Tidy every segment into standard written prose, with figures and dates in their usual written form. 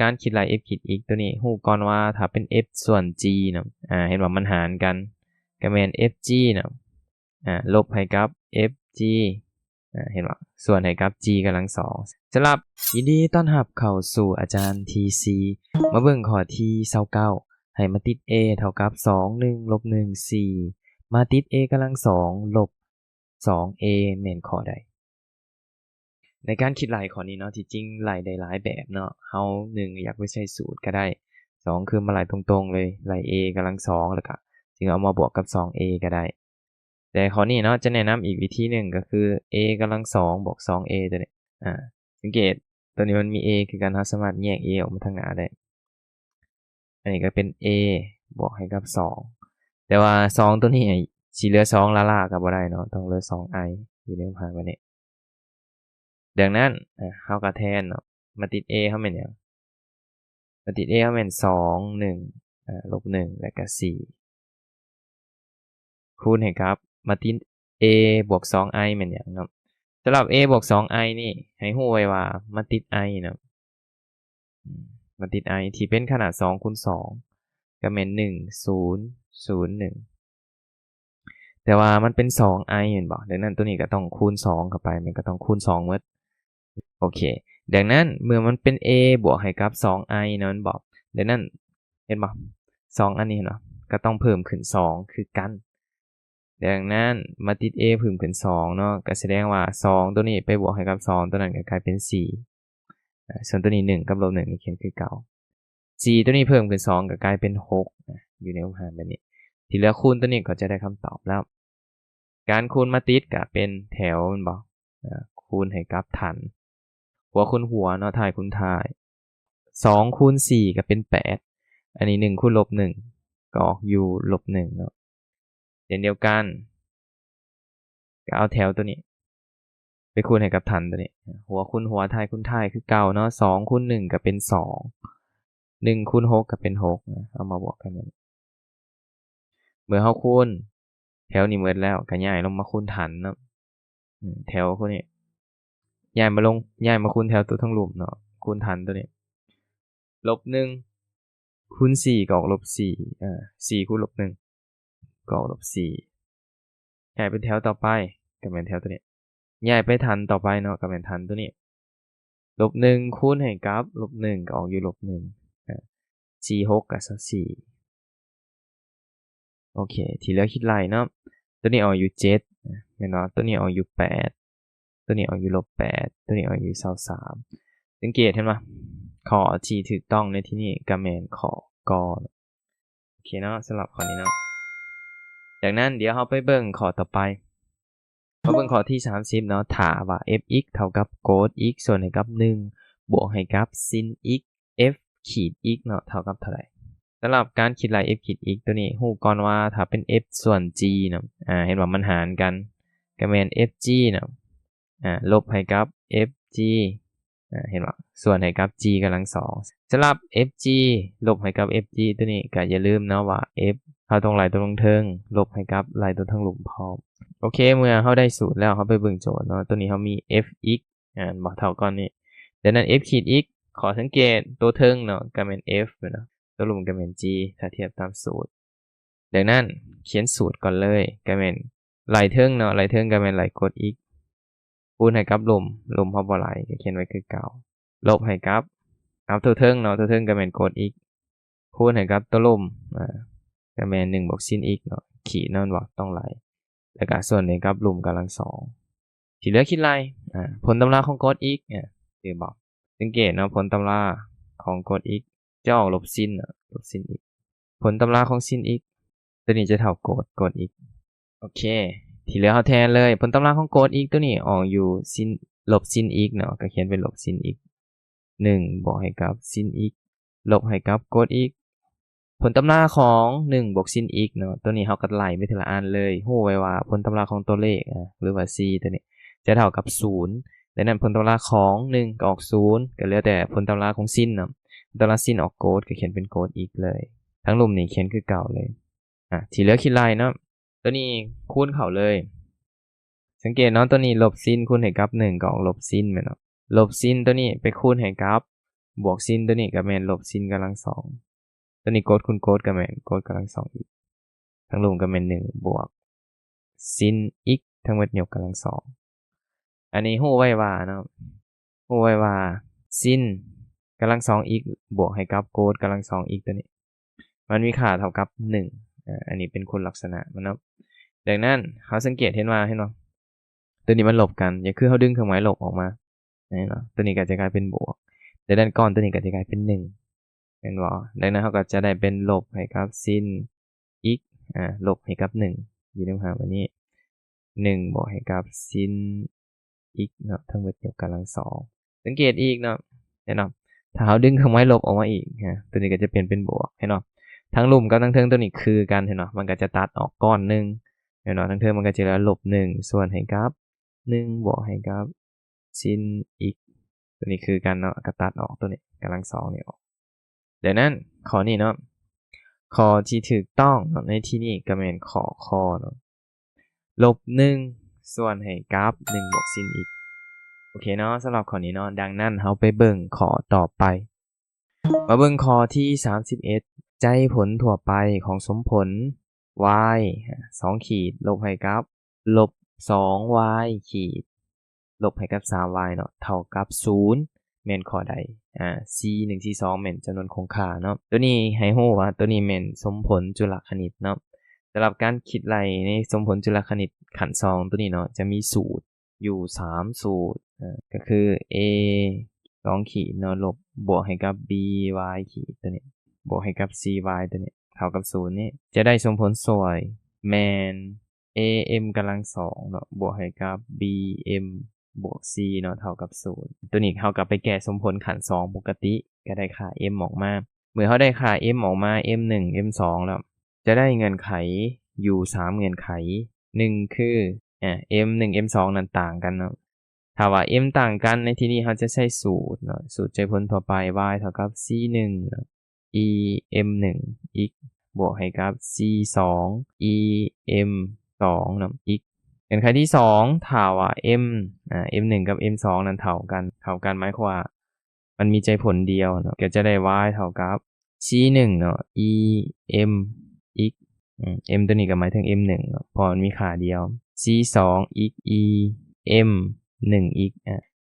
การคิดลาย f ขีด x ตัวนี้ฮู้ก่อนว่าถ้าเป็น f ส่วน g เนาะเห็นว่ามันหารกันก็แม่น fg เนาะลบให้กับ fg เห็นว่าส่วนให้กับ g กำลังสองสำหรับยินดีต้อนรับเข้าสู่อาจารย์ TC มาเบิ่งข้อที่29ให้มาติด a เท่ากับ2 1ลบ1 4มาติด a กำลังสองลบ 2a แม่นข้อใดในการคิดไล่ข้อนี้เนาะที่จริงไล่ได้หลายแบบเนาะเฮา1อยากไปใช้สูตรก็ได้2คือมาไล่ตรงๆเลยไล่ a กำลังสองแล้วก็จึงเอามาบวกกับ 2a ก็ได้แต่ข้อนี้เนาะจะแนะนำอีกวิธีหนึ่งก็คือ a กำลังสองบวก 2a ตัวนี้สังเกตตัวนี้มันมี a คือการเราสามารถแยก a ออกมาทางหน้าได้อันนี้ก็เป็น a บวกให้กับ2แต่ว่า2ตัวนี้สิเหลือ2ล่าๆก็บ่ได้เนาะต้องเหลือ 2i อยู่ในคำถามวันนี้ดังนั้นเฮาก็แทนเนาะมาติด a เฮาแม่นหยังมาติด a เฮาแม่น2 1ลบ1แล้วก็4คูณให้กับมาติด a บวก 2i แม่นหยังเนาะสำหรับ a บวก 2i นี่ให้ฮู้ไว้ว่ามาติด i เนาะมาติด i ที่เป็นขนาด2คูณ2ก็แม่น1 0 0 1แต่ว่ามันเป็น 2i แม่นบ่ดังนั้นตัวนี้ก็ต้องคูณ2เข้าไปมันก็ต้องคูณ2หมดโอเคดังนั้นเมื่อมันเป็น a บวกให้กับ 2i เนาะมันบอกดังนั้นเห็นบ่2อันนี้เนาะก็ต้องเพิ่มขึ้น2คือกันดังนั้นมาติด a เพิ่มขึ้น2เนาะก็แสดงว่า2ตัวนี้ไปบวกให้กับ2ตัวนั้นก็กลายเป็น4ส่วนตัวนี้1กับลบ1นี่เขียนคือเก่า4ตัวนี้เพิ่มขึ้น2ก็กลายเป็น6อยู่ในวงหารแบบนี้ที่เหลือคูณตัวนี้ก็จะได้คำตอบแล้วการคูณมาติดก็เป็นแถวมันบ่คูณให้กับฐานหัวคูณหัวเนาะท้ายคูณท้าย2คูณ4ก็เป็น8อันนี้1คูณลบ1ก็ออกอยู่ลบ1เนาะเช่นเดียวกันก็เอาแถวตัวนี้ไปคูณให้กับฐานตัวนี้หัวคูณหัวท้ายคูณท้ายคือเก่าเนาะ2คูณ1ก็เป็น2 1คูณ6ก็เป็น6เอามาบวกกันเมื่อเฮาคูณแถวนี้หมดแล้วก็ย้ายลงมาคูณฐานเนาะแถวพวกนี้ย้ายมาคูณแถวตัวทั้งหลุมเนาะคูณฐานตัวนี้ลบ1คูณ4ก็ออกลบ4 4คูณลบ1ก็ออกลบ4ย้ายไปแถวต่อไปก็เป็นแถวตัวนี้ย้ายไปฐานต่อไปเนาะก็เป็นฐานตัวนี้ลบ1คูณให้กับลบ1ก็ออกอยู่ลบ1 4 6ก็24โอเคที่เหลือคิดไล่เนาะตัวนี้ออกอยู่7แม่นบ่ตัวนี้ออกอยู่8ตัวนี้ออกอยู่-8ตัวนี้ออกอยู่23สังเกตเห็นบ่ข้อที่ถูกต้องในที่นี้ก็แม่นข้อกโอเคเนาะสำหรับข้อนี้เนาะจากนั้นเดี๋ยวเราไปเบิ่งข้อต่อไปมาเบิ่งข้อที่30เนาะถ้าว่า f(x) เท่ากับโกด x ส่วนให้กับ1บวกให้กับ sin x f ขีด x เนาะเท่ากับเท่าไหร่สำหรับการคิดลาย f ขีด x ตัวนี้ฮู้ก่อนว่าถ้าเป็น f ส่วน g เนาะเห็นว่ามันหารกันก็แม่น fg เนาะลบให้กับ fg เห็นว่าส่วนให้กับ g กำลังสองสำหรับ fg ลบให้กับ fg ตัวนี้ก็อย่าลืมเนาะว่า f เราต้องไล่ตัวลงเทิงลบให้กับไล่ตัวทั้งหลุมพร้อมโอเคเมื่อเราได้สูตรแล้วเราไปเบิ่งโจทย์เนาะตัวนี้เรามี fx บ่เท่าก่อนนี้ดังนั้น f ขีด x ขอสังเกตตัวเทิงเนาะก็เป็น f เนาะตัวหลุมก็เป็น g ถ้าเทียบตามสูตรดังนั้นเขียนสูตรก่อนเลยก็เป็นไล่เทิงเนาะไล่เทิงก็เป็นไล่กด x คูณให้กับหลุมเฮาบ่ไหลก็เขียนไว้คือเก่าลบให้กับเอาตัวเทิงเนาะตัวเทิงก็เป็นกด x คูณให้กับตัวหลุมก็เป็น1บวก sin x เนาะขีดนั่นบ่ต้องไหลแล้วก็ส่วนให้กับหลุมกำลังสองที่เหลือคิดไล่ผลตำราของกด x คือบอกสังเกตเนาะผลตำราของกด x จะออกลบ sin ลบ sin x ผลตำราของ sin x ตัวนี้จะเท่ากด x โอเคที่เหลือเราแทนเลยผลตำราของโกด x ตัวนี้ออกอยู่sin ลบ sin x เนาะก็เขียนเป็นลบ sin x 1บวกให้กับ sin x ลบให้กับโกด x ผลตำราของ1บวก sin x เนาะตัวนี้เราก็ไล่ไปทีละอันเลยฮู้ไว้ว่าผลตำราของตัวเลขหรือว่า c ตัวนี้จะเท่ากับ0ดังนั้นผลตำราของ1ก็ออก0ก็เหลือแต่ผลตำราของ sin เนาะผลตำรา sin ออกโกดก็เขียนเป็นโกด x เลยทั้งหลุมนี่เขียนคือเก่าเลยที่เหลือคิดไล่เนาะตัวนี้คูณเข้าเลยสังเกตเนาะตัวนี้ลบซินคูณให้กับ1ก็ออกลบซินแม่นเนาะลบซินตัวนี้ไปคูณให้กับ บวกซินตัวนี้ก็แม่นลบซินกำลัง2ตัวนี้โกดคูณโกดก็แม่นโกดกำลัง2อีกทั้งรวมก็แม่น1บวกซินอีกทั้งหมดยกกำลัง2อันนี้ฮู้ไว้ว่าเนาะฮู้ไว้ว่าซินกำลัง2อีกบวกให้กับโกดกำลัง2อีกตัวนี้มันมีค่าเท่ากับ1อันนี้เป็นคุณลักษณะมันเนาะดังนั้นเขาสังเกตเห็นว่าเห็นบ่ตัวนี้มันลบกันอย่างคือเขาดึงเครื่องหมายลบออกมาเนาะตัวนี้ก็จะกลายเป็นบวกแต่ด้านก้อนตัวนี้ก็จะกลายเป็น1เป็นบ่ดังนั้นเขาก็จะได้เป็นลบให้กับซินอีกลบให้กับ1อยู่ในหาแบบนี้1บวกให้กับซินอีกเนาะทั้งหมดยกกำลัง2สังเกตอีกเนาะเห็นเนาะถ้าเขาดึงเครื่องหมายลบออกมาอีกตัวนี้ก็จะเปลี่ยนเป็นบวกเห็นเนาะทั้งลุ่มกับทั้งเทิงตัวนี้คือกันเห็นเนาะมันก็จะตัดออกก้อนนึงเห็นเนาะทั้งเทิงมันก็จะเหลือลบ1ส่วนให้กับ1บวกให้กับซินอีกตัวนี้คือกันเนาะก็ตัดออกตัวนี้กำลัง2นี่ออกดังนั้นข้อนี้เนาะข้อที่ถูกต้องเนาะในที่นี้ก็แม่นข้อเนาะลบ1ส่วนให้กับ1บวกซินอีกโอเคเนาะสำหรับข้อนี้เนาะดังนั้นเราไปเบิ่งข้อต่อไปมาเบิ่งข้อที่31ใจผลทั่วไปของสมผล y 2ขีดลบให้กับลบ 2y ขีดลบให้กับ 3y เนาะเท่ากับ0แม่นข้อใดc 1 c 2แม่นจำนวนคงค่าเนาะตัวนี้ให้ฮู้ว่าตัวนี้แม่นสมผลจุลคณิตเนาะสำหรับการคิดไล่ในสมผลจุลคณิตขั้น2ตัวนี้เนาะจะมีสูตรอยู่3สูตรก็คือ a 2ขีดเนาะลบบวกให้กับ by ขีดตัวนี้บวกให้กับ cy ตัวนี้เท่ากับ0นี่จะได้สมผลสวยแม่น am กำลัง2เนาะบวกให้กับ bm บวก c เนาะเท่ากับ0ตัวนี้เท่ากับไปแก้สมผลขั้น2ปกติก็ได้ค่า m ออกมาเมื่อเขาได้ค่า m ออกมา m1 m2 แล้วจะได้เงื่อนไขอยู่3เงื่อนไข1คือm1 m2 นั้นต่างกันเนาะถ้าว่า m ต่างกันในที่นี้เขาจะใช้สูตรเนาะสูตรใจผลทั่วไป y เท่ากับ c1 e m1 x บวกให้กับ c2 e m2 เนาะ x เงื่อนไขที่2ถ้าว่า m1 กับ m2 นั้นเท่ากันหมายความว่ามันมีใจผลเดียวเนาะก็จะได้ y เท่ากับ c1 เนาะ e m x m ตัวนี้ก็หมายถึง m1 เนาะเพราะมันมีค่าเดียว c2 x e m 1 x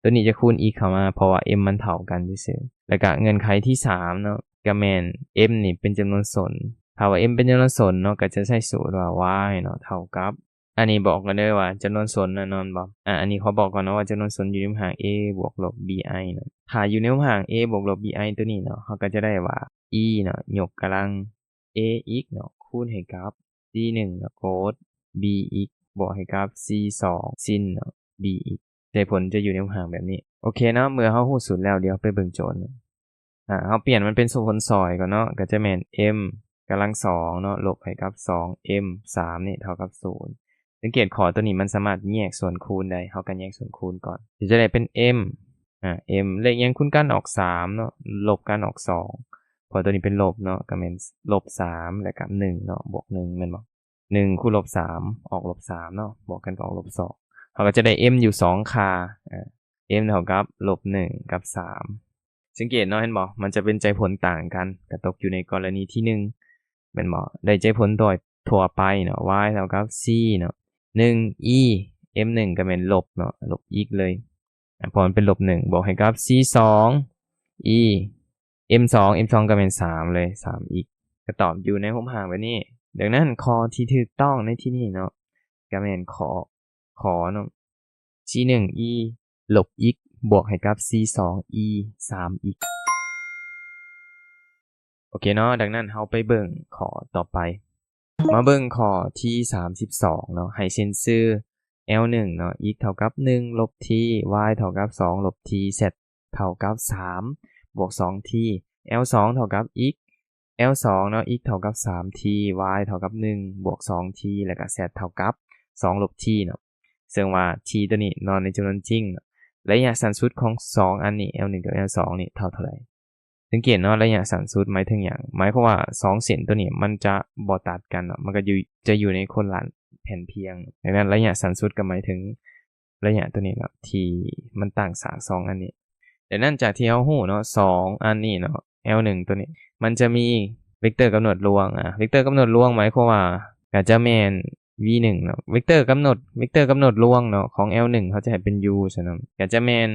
ตัวนี้จะคูณ x เข้ามาเพราะว่า m มันเท่ากันซื่อๆแล้วก็เงื่อนไขที่3เนาะก็แม่น m นี่เป็นจำนวนสนถ้าว่า m เป็นจำนวนสนเนาะก็จะใช้สูตรว่า y เนาะเท่ากับอันนี้บอกกันเลยว่าจำนวนสนแน่นอนบ่อันนี้เขาบอกก่อนนะว่าจำนวนสนอยู่ในรูปหาง a บวกลบ bi เนาะถ้าอยู่ในรูปหาง a บวกลบ bi ตัวนี้เนาะเขาก็จะได้ว่า e เนาะยกกำลัง ax เนาะคูณให้กับ c1 เนาะโกด bx บวกให้กับ c2 sin เนาะ bx ใจผลจะอยู่ในรูปหางแบบนี้โอเคเนาะเมื่อเฮาฮู้สูตรแล้วเดี๋ยวไปเบิ่งโจทย์เฮาเปลี่ยนมันเป็นสมผลซอยก่อนเนาะก็จะแม่น m กำลัง2เนาะลบให้กับ 2m 3นี่เท่ากับ0สังเกตข้อตัวนี้มันสามารถแยกส่วนคูณได้เฮาก็แยกส่วนคูณก่อนจะได้เป็น m m เลขยังคูณกันออก3เนาะลบกันออก2พอตัวนี้เป็นลบเนาะก็แม่นลบ3แล้วก็1เนาะบวก1แม่นบ่1คูณลบ3ออกลบ3เนาะบวกกันก็ออกลบ2เขาก็จะได้ m อยู่2ค่าm เท่ากับลบ1กับ3สังเกตเนาะเห็นบ่มันจะเป็นใจผลต่างกันก็ตกอยู่ในกรณีที่1แม่นบ่ได้ใจผลโดยทั่วไปเนาะ y เท่ากับ c เนาะ1 e m1 ก็เป็นลบเนาะลบอีกเลยพอมันเป็นลบ1บวกให้กับ c2 e m2 ก็เป็น3เลย3อีกก็ตอบอยู่ในรูปหางแบบนี้ดังนั้นข้อที่ถูกต้องในที่นี้เนาะก็แม่นขอเนาะ c1 e ลบ x บวกให้กับ c2 e 3 x โอเคเนาะดังนั้นเราไปเบิ่งข้อต่อไปมาเบิ่งข้อที่32เนาะให้เซ็นชื่อ L1 เนาะ x เท่ากับ1ลบ t y เท่ากับ2ลบ t z เท่ากับ3บวก 2t L2 เท่ากับ x L2 เนาะ x เท่ากับ 3t y เท่ากับ1บวก 2t แล้วก็ z เท่ากับ2ลบ t เนาะซึ่งว่า t ตัวนี้นอนในจำนวนจริงระยะสั้นสุดของ2อันนี้ L1 กับ L2 นี่เท่าไหร่สังเกตเนาะระยะสั้นสุดหมายถึงอย่างหมายความว่า2เส้นตัวนี้มันจะบ่ตัดกันเนาะมันก็จะอยู่ในคนละแผ่นเพียงดังนั้นระยะสั้นสุดก็หมายถึงระยะตัวนี้เนาะที่มันต่างจาก2อันนี้ แต่นั่นจากที่เราฮู้เนาะ2อันนี้เนาะ L1 ตัวนี้มันจะมีเวกเตอร์กำหนดรวงเวกเตอร์กำหนดรวงหมายความว่าก็จะแม่น v1 เนาะเวกเตอร์กำหนดรวงเนาะของ L1 เขาจะให้เป็น u ฉะนั้นก็จะแม่น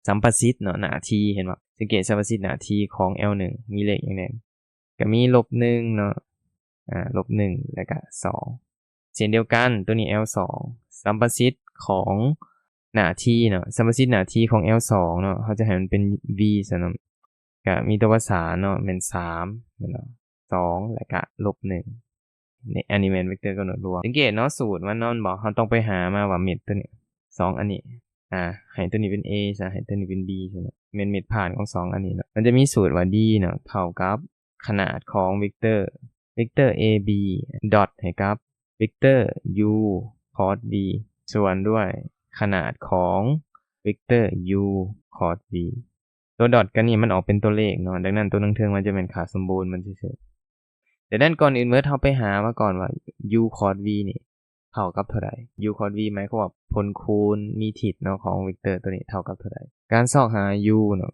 สัมประสิทธิ์เนาะหน้าที่เห็นบ่สังเกตสัมประสิทธิ์หน้าที่ของ L1 มีเลขอย่างนั้นก็มี-1เนาะ-1แล้วก็2เช่นเดียวกันตัวนี้ L2 สัมประสิทธิ์ของหน้าที่เนาะสัมประสิทธิ์หน้าที่ของ L2 เนาะเขาจะให้มันเป็น v ฉะนั้นก็มีตัวภาษาเนาะเป็น3เนาะ2แล้วก็-1นี่อันนี้แม่นเวกเตอร์กำหนดรวงสังเกตเนาะสูตรมันนอนบอกเราต้องไปหามาว่าเม็ดตัวนี้2อันนี้ให้ตัวนี้เป็น a ซะให้ตัวนี้เป็น b ซะเนาะแม่นเม็ดผ่านของ2อันนี้เนาะมันจะมีสูตรว่า d เนาะเท่ากับขนาดของเวกเตอร์ab ดอทให้กับเวกเตอร์ u cos v ส่วนด้วยขนาดของเวกเตอร์ u cos v ตัวดอทกันนี่มันออกเป็นตัวเลขเนาะดังนั้นตัวหนังเทืองมันจะเป็นค่าสมบูรณ์มันซื่อๆแต่ด้านก่อนอื่นเมื่อเราไปหามาก่อนว่า u cos v นี่เท่ากับเท่าใด u cos v หมายความว่าผลคูณมีทิศเนาะของเวกเตอร์ตัวนี้เท่ากับเท่าใดการซอกหา u เนาะ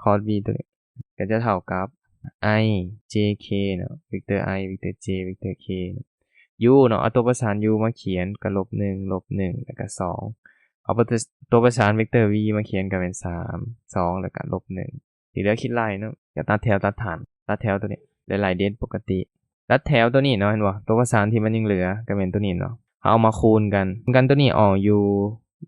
cos v ตัวนี้ก็จะเท่ากับ i jk เนาะเวกเตอร์ i เวกเตอร์ j เวกเตอร์ k เนาะ u เนาะเอาตัวประสาน u มาเขียนก็-1แล้วก็2เอาตัวประสานเวกเตอร์ v มาเขียนก็เป็น3 2แล้วก็-1ที่เหลือคิดไล่เนาะก็ตัดแถวตัดฐานตัดแถวตัวนี้ได้หลายเดชปกติตัดแถวตัวนี้เนาะเห็นบ่ตัวประสานที่มันยังเหลือก็เป็นตัวนี้เนาะเอามาคูณกันตัวนี้ออก u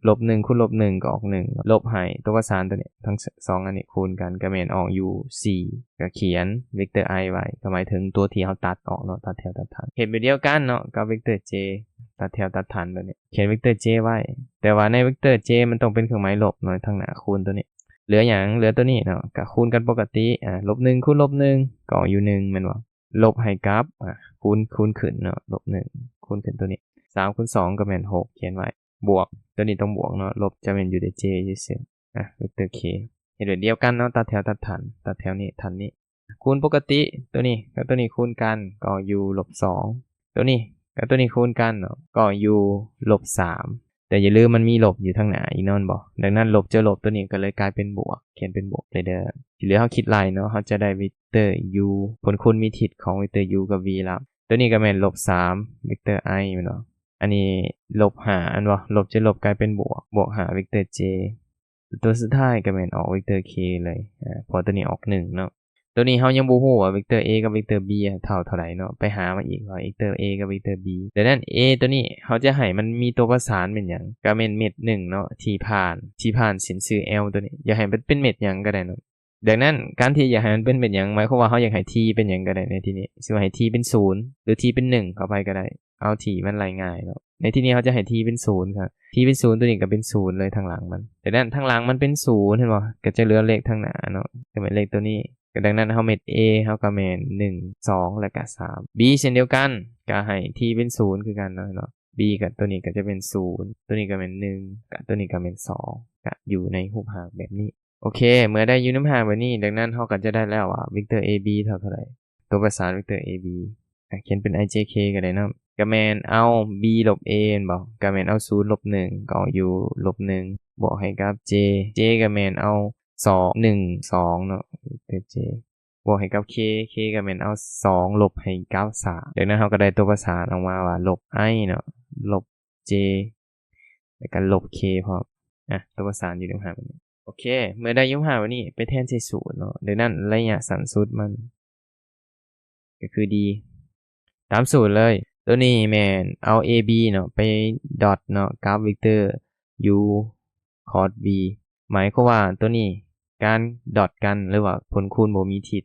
-1 คูณ-1ก็ออก1ลบให้ตัวประสานตัวนี้ทั้ง2อันนี้คูณกันก็แม่นออก u 4ก็เขียนเวกเตอร์ i ไว้ก็หมายถึงตัวที่เราตัดออกเนาะตัดแถวตัดฐานเฮ็ดแบบเดียวกันเนาะกับเวกเตอร์ j ตัดแถวตัดฐานแบบนี้เขียนเวกเตอร์ j ไว้แต่ว่าในเวกเตอร์ j มันต้องเป็นเครื่องหมายลบเนาะทางหน้าคูณตัวนี้เหลือหยังเหลือตัวนี้เนาะก็คูณกันปกติ-1 คูณ-1ก็ออกอยู่1แม่นบ่ลบให้กับคูณขึ้นเนาะ-1คูณขึ้นตัวนี้3คูณ2ก็แม่น6เขียนไว้บวกตัวนี้ต้องบวกเนาะลบจะเป็นอยู่ใน j ซื่อๆเวกเตอร์ k เฮ็ดแบบเดียวกันเนาะตัดแถวตัดฐานตัดแถวนี้ฐานนี้คูณปกติตัวนี้กับตัวนี้คูณกันก็ u -2ตัวนี้กับตัวนี้คูณกันเนาะก็ u -3แต่อย่าลืมมันมีลบอยู่ทางหน้าอีกเนาะบ่ดังนั้นลบเจอลบตัวนี้ก็เลยกลายเป็นบวกเขียนเป็นบวกเลยเด้อที่เหลือเฮาคิดไล่เนาะเฮาจะได้เวกเตอร์ u ผลคูณมีทิศของเวกเตอร์ u กับ v แล้วตัวนี้ก็แม่น-3เวกเตอร์ i แม่นบ่อันนี้-5อันบ่ลบจะลบกลายเป็นบวก5เวกเตอร์ j ตัวสุดท้ายก็แม่นออกเวกเตอร์ k เลยพอตัวนี้ออก1เนาะตัวนี้เฮายังบ่ฮู้ว่าเวกเตอร์ a กับเวกเตอร์ b เท่าใดเนาะไปหามาอีกว่าเวกเตอร์ a กับเวกเตอร์ b ดังนั้น a ตัวนี้เฮาจะให้มันมีตัวประสานเป็นหยังก็แม่นเม็ด1เนาะที่ผ่านเส้นสื่อ L ตัวนี้อยากให้มันเป็นเม็ดหยังก็ได้เนาะดังนั้นการที่อยากให้มันเป็นเม็ดหยังหมายความว่าเฮาอยากให้ t เป็นหยังก็ได้ในที่นี้สิว่าให้ t เป็น0หรือ t เป็น1เข้าไปก็ได้เอา t มันไล่ง่ายเนาะในที่นี้เขาจะให้ t เป็น0ครับ t เป็น0ตัวนี้ก็เป็น0เลยทางหลังมันแต่ด้านทางหลังมันเป็น0เห็นบ่ก็จะเหลือเลขทางหน้าเนาะก็เป็นเลขตัวนี้ก็ดังนั้นเฮาเม็ด a เฮาก็แม่น1 2แล้วก็3 b เช่นเดียวกันก็ให้ t เป็น0คือกันเนาะ b กับตัวนี้ก็จะเป็น0ตัวนี้ก็เป็น1กับตัวนี้ก็เป็น2ก็อยู่ในรูปหางแบบนี้โอเคเมื่อได้อยู่ในหางแบบนี้ดังนั้นเฮาก็จะได้แล้วว่าเวกเตอร์ ab เท่าใดตัวประสานเวกเตอร์ ab เขียนเป็น ijk ก็ได้เนาะก็แม่นเอา b ลบ a แม่นบ่ก็แม่นเอา0ลบ1ก็เอา u ลบ1บวกให้กับ j ก็แม่นเอา2 1 2เนาะเติม j บวกให้กับ k ก็แม่นเอา2ลบให้กับ3ดังนั้นเราก็ได้ตัวประสานออกมาว่าลบ i เนาะลบ j แล้วก็ลบ k พร้อมตัวประสานอยู่ตรงหางแบบนี้โอเคเมื่อได้อยู่หางแบบนี้ไปแทนใส่0เนาะดังนั้นระยะสั้นสุดมันก็คือ d ตามสูตรเลยตัวนี้แม่นเอา ab เนาะไปดอทเนาะกับเวกเตอร์ u cos v หมายความว่าตัวนี้การดอทกันหรือว่าผลคูณบ่มีทิศ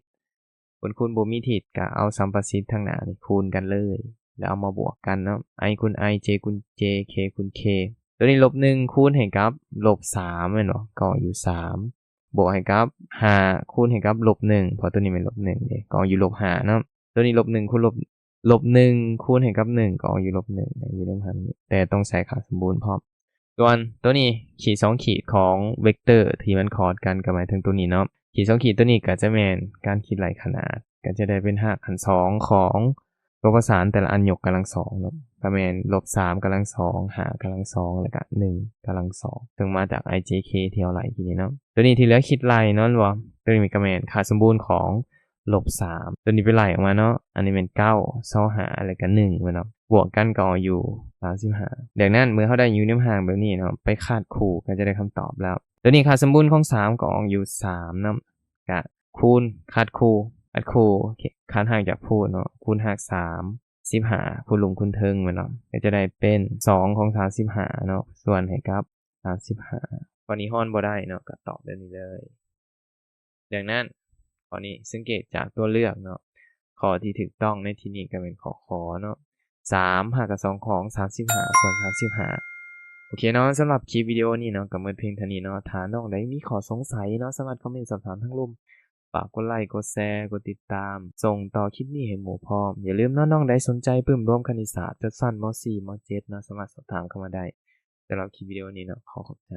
ก็เอาสัมประสิทธิ์ทางหน้านี่คูณกันเลยแล้วเอามาบวกกันเนาะ i คูณ i j คูณ j k คูณ k ตัวนี้-1คูณให้กับ-3แม่นบ่ก็อยู่3บวกให้กับ5คูณให้กับ-1เพราะตัวนี้เป็น-1เด้ก็อยู่-5เนาะตัวนี้-1คูณ-1คูณให้กับ1ก็อยู่-1อยู่ตรงหางนี้แต่ต้องใส่ค่าสมบูรณ์พร้อมส่วนตัวนี้ขีด2ขีดของเวกเตอร์ที่มันคอร์ดกันก็หมายถึงตัวนี้เนาะขีด2ขีดตัวนี้ก็จะแม่นการคิดไล่ขนาดก็จะได้เป็น5/2ของตัวประสานแต่ละอันยกกำลัง2เนาะ ก็แม่นลบ3กำลัง2 5กำลัง2แล้วก็1กำลัง2ซึ่งมาจาก IJK ที่เอาไหลทีนี้เนาะตัวนี้ที่เหลือคิดไล่เนาะหรือว่าตัวนี้ก็แม่นค่าสมบูรณ์ของลบ3ตัวนี้ไปไล่ออกมาเนาะอันนี้เป็น9 25แล้วก็1แม่นเนาะบวกกันก็อยู่35ดังนั้นเมื่อเฮาได้อยู่ในห่างแบบนี้เนาะไปคาดคู่ก็จะได้คำตอบแล้วตัวนี้ค่าสมบูรณ์ของ3ก็ออกอยู่3เนาะก็คูณคาดคู่คาดห่างจากพูดเนาะคูณหัก3 15คูณลงคูณเทิงแม่นเนาะก็จะได้เป็น2ของ35เนาะส่วนให้กับ35ข้อนี้ฮ้อนบ่ได้เนาะก็ตอบแบบนี้เลยดังนั้นข้อนี้สังเกตจากตัวเลือกเนาะข้อที่ถูกต้องในที่นี้ก็เป็นข้อขอเนาะ3หารกับ2ของ35ส่วน35โอเคเนาะสำหรับคลิปวิดีโอนี้เนาะก็หมดเพียงเท่านี้เนาะถ้าน้องใดมีข้อสงสัยเนาะสามารถคอมเมนต์สอบถามทางลุ่มฝากกดไลค์กดแชร์กดติดตามส่งต่อคลิปนี้ให้หมู่พร้อมอย่าลืมเนาะน้องใดสนใจปึ้มร่วมคณิตศาสตร์จัดสั้นม.4 ม.7 เนาะสามารถสอบถามเข้ามาได้สำหรับคลิปวิดีโอนี้เนาะขอบใจ